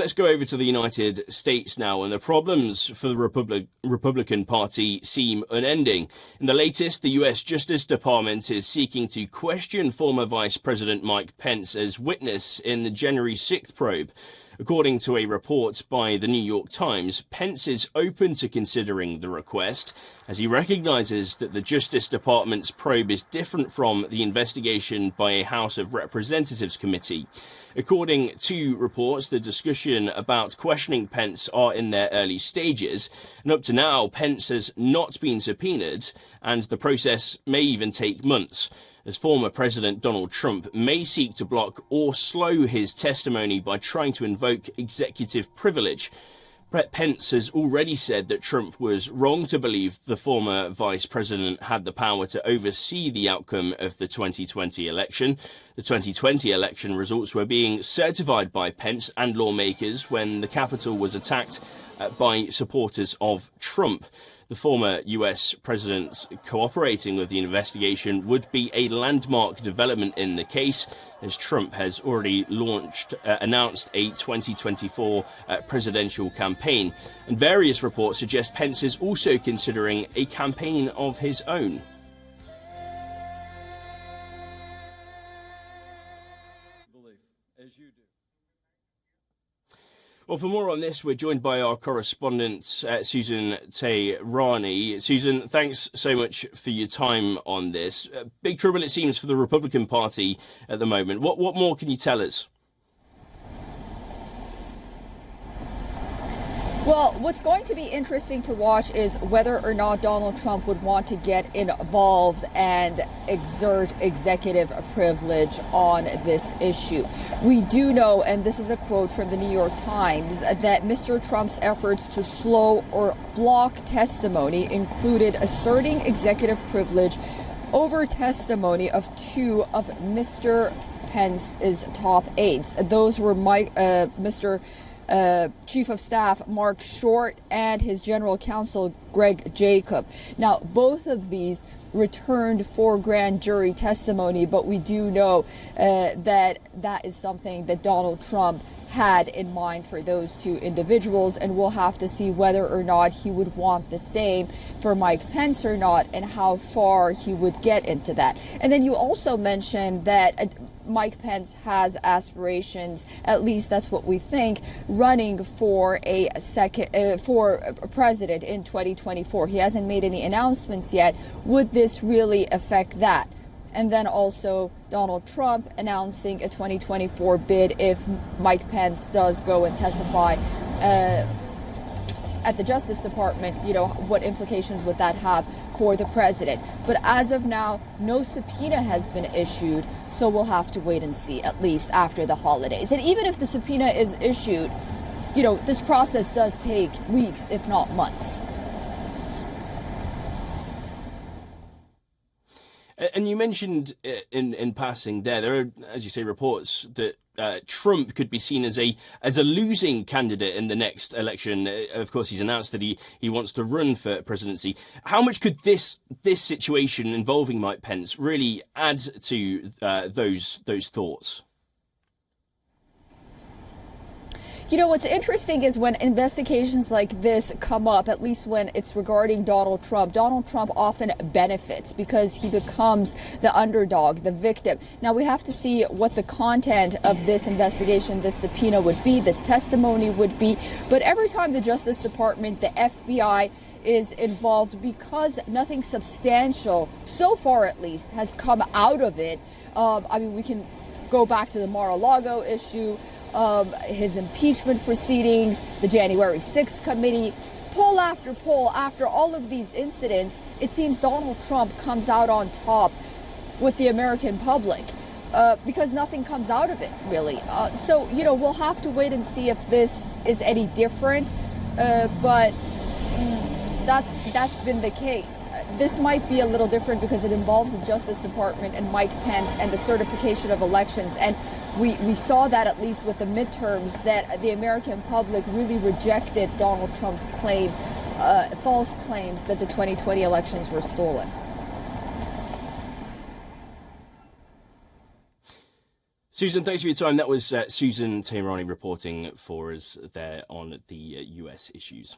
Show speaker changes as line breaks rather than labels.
let's go over to the United States now, and the problems for the Republican Party seem unending. In the latest, the U.S. Justice Department is seeking to question former Vice President Mike Pence as witness in the January 6th probe. According to a report by the New York Times, Pence is open to considering the request, as he recognizes that the Justice Department's probe is different from the investigation by a House of Representatives committee. According to reports, the discussion about questioning Pence are in their early stages, and up to now, Pence has not been subpoenaed, and the process may even take months, as former President Donald Trump may seek to block or slow his testimony by trying to invoke executive privilege. Pence has already said that Trump was wrong to believe the former vice president had the power to oversee the outcome of the 2020 election. The 2020 election results were being certified by Pence and lawmakers when the Capitol was attacked by supporters of Trump. The former US president cooperating with the investigation would be a landmark development in the case, as Trump has already announced a 2024 presidential campaign. And various reports suggest Pence is also considering a campaign of his own. Well, for more on this, we're joined by our correspondent, Susan Tehrani. Susan, thanks so much for your time on this. Big trouble, it seems, for the Republican Party at the moment. What more can you tell us?
Well, what's going to be interesting to watch is whether or not Donald Trump would want to get involved and exert executive privilege on this issue. We do know, and this is a quote from the New York Times, that Mr. Trump's efforts to slow or block testimony included asserting executive privilege over testimony of two of Mr. Pence's top aides. Those were Mr. Chief of Staff Mark Short and his General Counsel Greg Jacob. Now, both of these returned for grand jury testimony, but we do know that is something that Donald Trump had in mind for those two individuals, and we'll have to see whether or not he would want the same for Mike Pence or not, and how far he would get into that. And then you also mentioned that Mike Pence has aspirations, at least that's what we think, running for for president in 2024. He hasn't made any announcements yet. Would this really affect that? And then also Donald Trump announcing a 2024 bid if Mike Pence does go and testify at the Justice Department. You know, what implications would that have for the president? But as of now, no subpoena has been issued, so we'll have to wait and see, at least after the holidays. And even if the subpoena is issued, you know, this process does take weeks, if not months.
And you mentioned in passing there are, as you say, reports that Trump could be seen as a losing candidate in the next election. Of course, he's announced that he wants to run for presidency. How much could this situation involving Mike Pence really add to those thoughts?
You know, what's interesting is when investigations like this come up, at least when it's regarding Donald Trump often benefits because he becomes the underdog, the victim. Now, we have to see what the content of this investigation, this subpoena would be, this testimony would be. But every time the Justice Department, the FBI is involved, because nothing substantial, so far at least, has come out of it. I mean, we can go back to the Mar-a-Lago issue, his impeachment proceedings, the January 6th committee. Poll after poll, after all of these incidents, it seems Donald Trump comes out on top with the American public because nothing comes out of it, really. So, you know, we'll have to wait and see if this is any different, but that's been the case. This might be a little different because it involves the Justice Department and Mike Pence and the certification of elections. And we saw that, at least with the midterms, that the American public really rejected Donald Trump's false claims that the 2020 elections were stolen.
Susan, thanks for your time. That was Susan Teherani reporting for us there on the US issues.